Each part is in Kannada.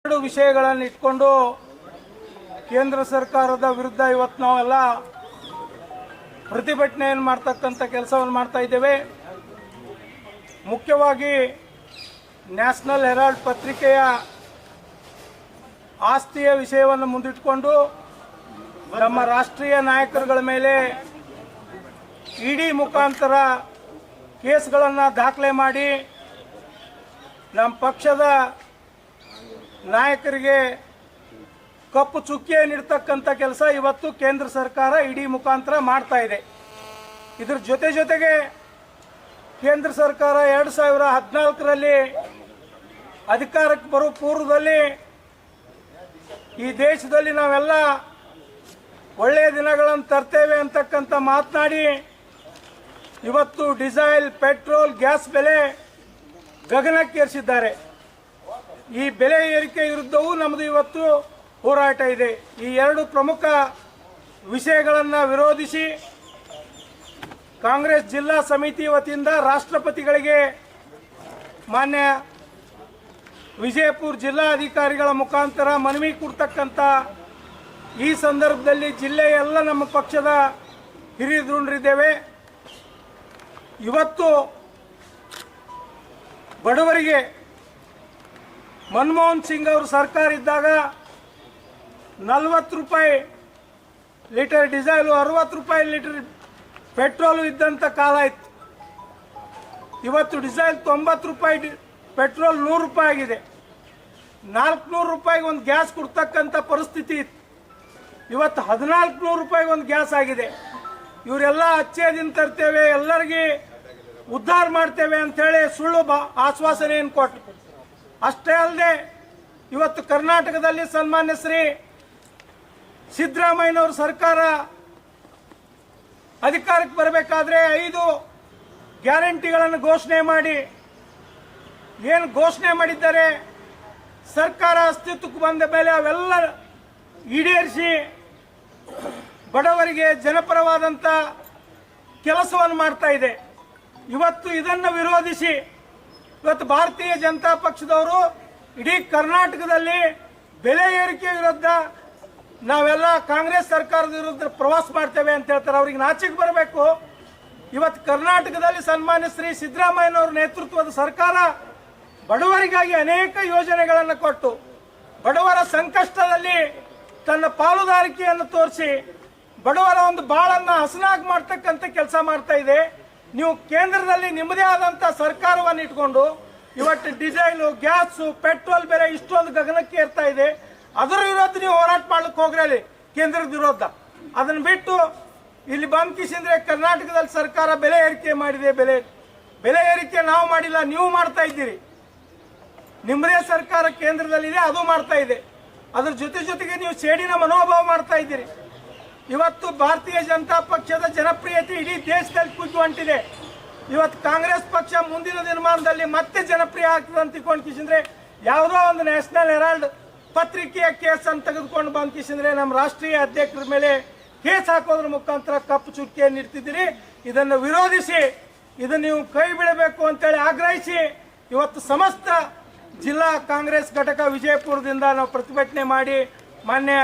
ಎರಡು ವಿಷಯಗಳನ್ನು ಇಟ್ಕೊಂಡು ಕೇಂದ್ರ ಸರ್ಕಾರದ ವಿರುದ್ಧ ಇವತ್ತು ನಾವೆಲ್ಲ ಪ್ರತಿಭಟನೆಯನ್ನು ಮಾಡ್ತಕ್ಕಂಥ ಕೆಲಸವನ್ನು ಮಾಡ್ತಾ ಇದ್ದೇವೆ. ಮುಖ್ಯವಾಗಿ ನ್ಯಾಷನಲ್ ಹೆರಾಲ್ಡ್ ಪತ್ರಿಕೆಯ ಆಸ್ತಿಯ ವಿಷಯವನ್ನು ಮುಂದಿಟ್ಟುಕೊಂಡು ನಮ್ಮ ರಾಷ್ಟ್ರೀಯ ನಾಯಕರುಗಳ ಮೇಲೆ ಇಡಿ ಮುಖಾಂತರ ಕೇಸ್ಗಳನ್ನು ದಾಖಲೆ ಮಾಡಿ ನಮ್ಮ ಪಕ್ಷದ ನಾಯಕರಿಗೆ ಕಪ್ಪು ಚುಕ್ಕೆ ನೀಡತಕ್ಕಂಥ ಕೆಲಸ ಇವತ್ತು ಕೇಂದ್ರ ಸರ್ಕಾರ ಇಡಿ ಮುಖಾಂತರ ಮಾಡ್ತಾ ಇದೆ. ಇದರ ಜೊತೆಗೆ ಕೇಂದ್ರ ಸರ್ಕಾರ 2014ರಲ್ಲಿ ಅಧಿಕಾರಕ್ಕೆ ಬರೋ ಪೂರ್ವದಲ್ಲಿ ಈ ದೇಶದಲ್ಲಿ ನಾವೆಲ್ಲ ಒಳ್ಳೆಯ ದಿನಗಳನ್ನು ತರ್ತೇವೆ ಅಂತಕ್ಕಂಥ ಮಾತನಾಡಿ ಇವತ್ತು ಡೀಸೆಲ್, ಪೆಟ್ರೋಲ್, ಗ್ಯಾಸ್ ಬೆಲೆ ಗಗನಕ್ಕೇರಿಸಿದ್ದಾರೆ. ಈ ಬೆಲೆ ಏರಿಕೆ ವಿರುದ್ಧವೂ ನಮ್ಮದು ಇವತ್ತು ಹೋರಾಟ ಇದೆ. ಈ ಎರಡು ಪ್ರಮುಖ ವಿಷಯಗಳನ್ನು ವಿರೋಧಿಸಿ ಕಾಂಗ್ರೆಸ್ ಜಿಲ್ಲಾ ಸಮಿತಿ ವತಿಯಿಂದ ರಾಷ್ಟ್ರಪತಿಗಳಿಗೆ ಮಾನ್ಯ ವಿಜಯಪುರ ಜಿಲ್ಲಾಧಿಕಾರಿಗಳ ಮುಖಾಂತರ ಮನವಿ ಕೊಡ್ತಕ್ಕಂಥ ಈ ಸಂದರ್ಭದಲ್ಲಿ ಜಿಲ್ಲೆಯ ಎಲ್ಲ ನಮ್ಮ ಪಕ್ಷದ ಹಿರಿಯ ಧುರೀಣರಿದ್ದೇವೆ. ಇವತ್ತು ಬಡವರಿಗೆ ಮನಮೋಹನ್ ಸಿಂಗ್ ಅವರು ಸರ್ಕಾರ ಇದ್ದಾಗ 40 ರೂಪಾಯಿ ಲೀಟರ್ ಡೀಸೆಲ್, 60 ರೂಪಾಯಿ ಲೀಟರ್ ಪೆಟ್ರೋಲು ಇದ್ದಂಥ ಕಾಲ ಇತ್ತು. ಇವತ್ತು ಡೀಸೆಲ್ 90 ರೂಪಾಯಿ, ಪೆಟ್ರೋಲ್ 100 ರೂಪಾಯಿ ಆಗಿದೆ. 400 ರೂಪಾಯಿಗೆ ಒಂದು ಗ್ಯಾಸ್ ಕೊಡ್ತಕ್ಕಂಥ ಪರಿಸ್ಥಿತಿ ಇತ್ತು. ಇವತ್ತು 1400 ರೂಪಾಯಿಗೆ ಒಂದು ಗ್ಯಾಸ್ ಆಗಿದೆ. ಇವರೆಲ್ಲ ಅಚ್ಚೇ ದಿನ ತರ್ತೇವೆ, ಎಲ್ಲರಿಗೆ ಉದ್ಧಾರ ಮಾಡ್ತೇವೆ ಅಂತೇಳಿ ಸುಳ್ಳು ಆಶ್ವಾಸನೆಯನ್ನು ಕೊಟ್ಟು, ಅಷ್ಟೇ ಅಲ್ಲದೆ ಇವತ್ತು ಕರ್ನಾಟಕದಲ್ಲಿ ಸನ್ಮಾನ್ಯ ಶ್ರೀ ಸಿದ್ದರಾಮಯ್ಯನವರ ಸರ್ಕಾರ ಅಧಿಕಾರಕ್ಕೆ ಬರಬೇಕಾದ್ರೆ 5 ಗ್ಯಾರಂಟಿಗಳನ್ನು ಘೋಷಣೆ ಮಾಡಿ, ಏನು ಘೋಷಣೆ ಮಾಡಿದ್ದಾರೆ, ಸರ್ಕಾರ ಅಸ್ತಿತ್ವಕ್ಕೆ ಬಂದ ಮೇಲೆ ಅವೆಲ್ಲ ಈಡೇರಿಸಿ ಬಡವರಿಗೆ ಜನಪರವಾದಂಥ ಕೆಲಸವನ್ನು ಮಾಡ್ತಾ ಇದೆ. ಇವತ್ತು ಇದನ್ನು ವಿರೋಧಿಸಿ ಇವತ್ತು ಭಾರತೀಯ ಜನತಾ ಪಕ್ಷದವರು ಇಡೀ ಕರ್ನಾಟಕದಲ್ಲಿ ಬೆಲೆ ಏರಿಕೆ ವಿರುದ್ಧ ನಾವೆಲ್ಲ ಕಾಂಗ್ರೆಸ್ ಸರ್ಕಾರದ ವಿರುದ್ಧ ಪ್ರವಾಸ ಮಾಡ್ತೇವೆ ಅಂತ ಹೇಳ್ತಾರೆ. ಅವ್ರಿಗೆ ನಾಚಿಕೆ ಬರಬೇಕು. ಇವತ್ತು ಕರ್ನಾಟಕದಲ್ಲಿ ಸನ್ಮಾನ್ಯ ಶ್ರೀ ಸಿದ್ದರಾಮಯ್ಯನವರ ನೇತೃತ್ವದ ಸರ್ಕಾರ ಬಡವರಿಗಾಗಿ ಅನೇಕ ಯೋಜನೆಗಳನ್ನು ಕೊಟ್ಟು ಬಡವರ ಸಂಕಷ್ಟದಲ್ಲಿ ತನ್ನ ಪಾಲುದಾರಿಕೆಯನ್ನು ತೋರಿಸಿ ಬಡವರ ಒಂದು ಬಾಳನ್ನ ಹಸನಾಗಿ ಮಾಡ್ತಕ್ಕಂಥ ಕೆಲಸ ಮಾಡ್ತಾ ಇದೆ. ನೀವು ಕೇಂದ್ರದಲ್ಲಿ ನಿಮ್ಮದೇ ಆದಂಥ ಸರ್ಕಾರವನ್ನು ಇಟ್ಕೊಂಡು ಇವತ್ತು ಡೀಸೆಲು, ಗ್ಯಾಸು, ಪೆಟ್ರೋಲ್ ಬೆಲೆ ಇಷ್ಟೊಂದು ಗಗನಕ್ಕೆ ಏರ್ತಾ ಇದೆ. ಅದರ ವಿರುದ್ಧ ನೀವು ಹೋರಾಟ ಮಾಡ್ಲಿಕ್ಕೆ ಹೋಗ್ರಿ, ಕೇಂದ್ರದ ವಿರುದ್ಧ. ಅದನ್ನು ಬಿಟ್ಟು ಇಲ್ಲಿ ಬಂದ್ಕಿಸಿದ್ರೆ ಕರ್ನಾಟಕದಲ್ಲಿ ಸರ್ಕಾರ ಬೆಲೆ ಏರಿಕೆ ಮಾಡಿದೆ. ಬೆಲೆ ಏರಿಕೆ ನಾವು ಮಾಡಿಲ್ಲ, ನೀವು ಮಾಡ್ತಾ ಇದ್ದೀರಿ. ನಿಮ್ಮದೇ ಸರ್ಕಾರ ಕೇಂದ್ರದಲ್ಲಿದೆ, ಅದು ಮಾಡ್ತಾ ಇದೆ. ಅದ್ರ ಜೊತೆಗೆ ನೀವು ಸೇಡಿನ ಮನೋಭಾವ ಮಾಡ್ತಾ ಇದ್ದೀರಿ. ಇವತ್ತು ಭಾರತೀಯ ಜನತಾ ಪಕ್ಷದ ಜನಪ್ರಿಯತೆ ಇಡೀ ದೇಶದಲ್ಲಿ ಕುಗ್ಗಿ ಹೊಂಟಿದೆ. ಇವತ್ತು ಕಾಂಗ್ರೆಸ್ ಪಕ್ಷ ಮುಂದಿನ ದಿನಮಾನದಲ್ಲಿ ಮತ್ತೆ ಜನಪ್ರಿಯ ಆಗ್ತದೆ ಅಂತ ತಿಳ್ಕೊಂಡ್ಕಿಸಿದ್ರೆ ಯಾವುದೋ ಒಂದು ನ್ಯಾಷನಲ್ ಹೆರಾಲ್ಡ್ ಪತ್ರಿಕೆಯ ಕೇಸನ್ನು ತೆಗೆದುಕೊಂಡು ಬಂದ್ಕಿಸಿದ್ರೆ ನಮ್ಮ ರಾಷ್ಟ್ರೀಯ ಅಧ್ಯಕ್ಷರ ಮೇಲೆ ಕೇಸ್ ಹಾಕೋದ್ರ ಮುಖಾಂತರ ಕಪ್ಪು ಚುಕ್ಕಿಯನ್ನು ಇಡ್ತಿದ್ದೀರಿ. ಇದನ್ನು ವಿರೋಧಿಸಿ ಇದನ್ನು ನೀವು ಕೈ ಬಿಡಬೇಕು ಅಂತೇಳಿ ಆಗ್ರಹಿಸಿ ಇವತ್ತು ಸಮಸ್ತ ಜಿಲ್ಲಾ ಕಾಂಗ್ರೆಸ್ ಘಟಕ ವಿಜಯಪುರದಿಂದ ನಾವು ಪ್ರತಿಭಟನೆ ಮಾಡಿ ಮಾನ್ಯ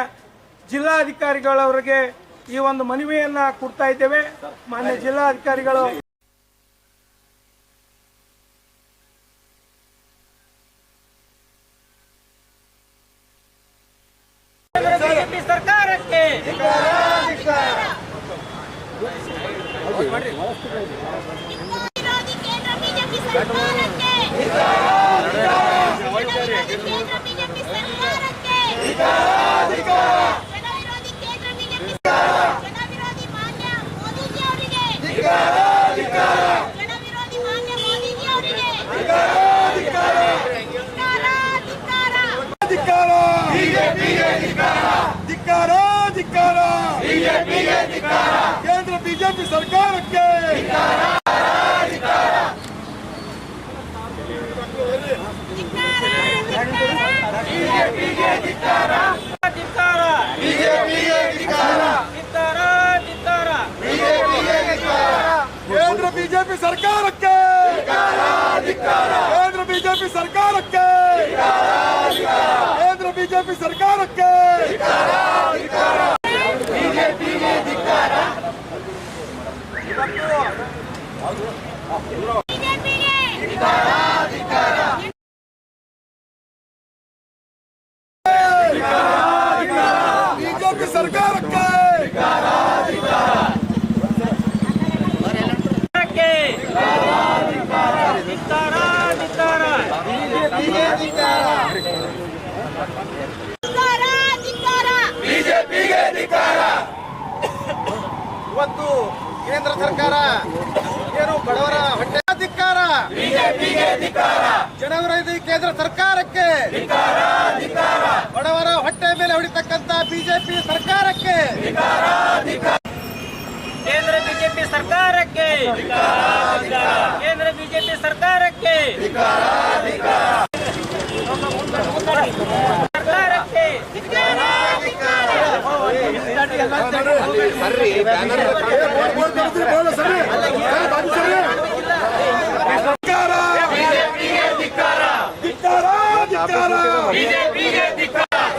ಜಿಲ್ಲಾಧಿಕಾರಿಗಳವರಿಗೆ ಈ ಒಂದು ಮನವಿಯನ್ನ ಕೊಡ್ತಾ ಇದ್ದೇವೆ. ಮಾನ್ಯ ಜಿಲ್ಲಾಧಿಕಾರಿಗಳು ಬಿಜೆಪಿ ಸರ್ಕಾರಕ್ಕೆ ಕೇಂದ್ರ ಬಿಜೆಪಿ ಸರ್ಕಾರಕ್ಕೆ ಕೇಂದ್ರ ಬಿಜೆಪಿ ಸರ್ಕಾರಕ್ಕೆ ಕೇಂದ್ರ ಬಿಜೆಪಿ ಸರ್ಕಾರಕ್ಕೆ ಬಿಜೆಪಿ ಸರ್ಕಾರಕ್ಕೆ ಬಿಜೆಪಿ ಸರ್ಕಾರಕ್ಕೆ ಇವತ್ತು ಕೇಂದ್ರ ಸರ್ಕಾರ ಏನು ಬಡವರ ಹೊಟ್ಟೆ ಧಿಕ್ಕಾರ, ಜನವಿರೋಧಿ ಕೇಂದ್ರ ಸರ್ಕಾರಕ್ಕೆ, ಬಡವರ ಹೊಟ್ಟೆ ಮೇಲೆ ಹೊಡಿತಕ್ಕಂತ ಬಿಜೆಪಿ ಸರ್ಕಾರಕ್ಕೆ, ಕೇಂದ್ರ ಬಿಜೆಪಿ ಸರ್ಕಾರಕ್ಕೆ, ಕೇಂದ್ರ ಬಿಜೆಪಿ ಸರ್ಕಾರಕ್ಕೆ, ಸರ್ಕಾರಕ್ಕೆ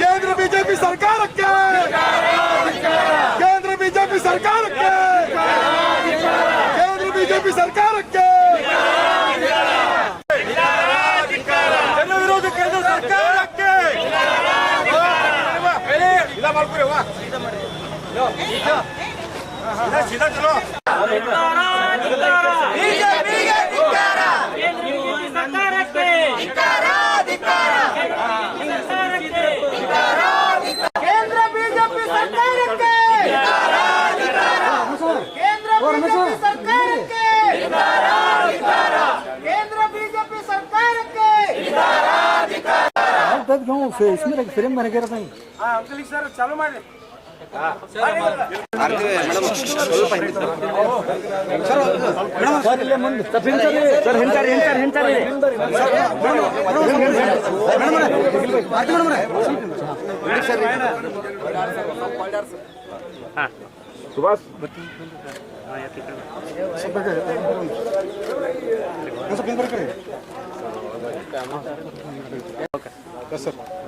ಕೇಂದ್ರ ಬಿಜೆಪಿ ಸರ್ಕಾರಕ್ಕೆ, ಕೇಂದ್ರ ಬಿಜೆಪಿ ಸರ್ಕಾರಕ್ಕೆ, ಕೇಂದ್ರ ಬಿಜೆಪಿ ಸರ್ಕಾರಕ್ಕೆ, ಜನ ವಿರೋಧಿ ಕೇಂದ್ರ ಸರ್ಕಾರಕ್ಕೆ ಸೀದಾ ಚಲೋ ಕೇಂದ್ರ ಬಿಜೆಪಿ ಸರ್ಕಾರಕ್ಕೆ, ಕೇಂದ್ರ ಬಿಜೆಪಿ ಸರ್ಕಾರಕ್ಕೆ, ಕೇಂದ್ರ ಬಿಜೆಪಿ ಸರ್ಕಾರಕ್ಕೆ. ಅಂಕಲಿಗೆ ಸರ್ ಚಾಲು ಮಾಡಿ.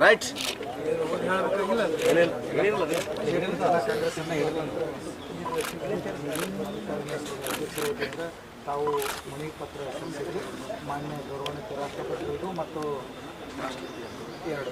ರೈಟ್ ತಾವು ಮನವಿ ಪತ್ರ ಸಲ್ಲಿಸಿದ್ರಿ. ಮಾನ್ಯ ಗೌರವಾನ್ವಿತ ರಾಷ್ಟ್ರಪತಿಗಳು ಮತ್ತು ಎರಡು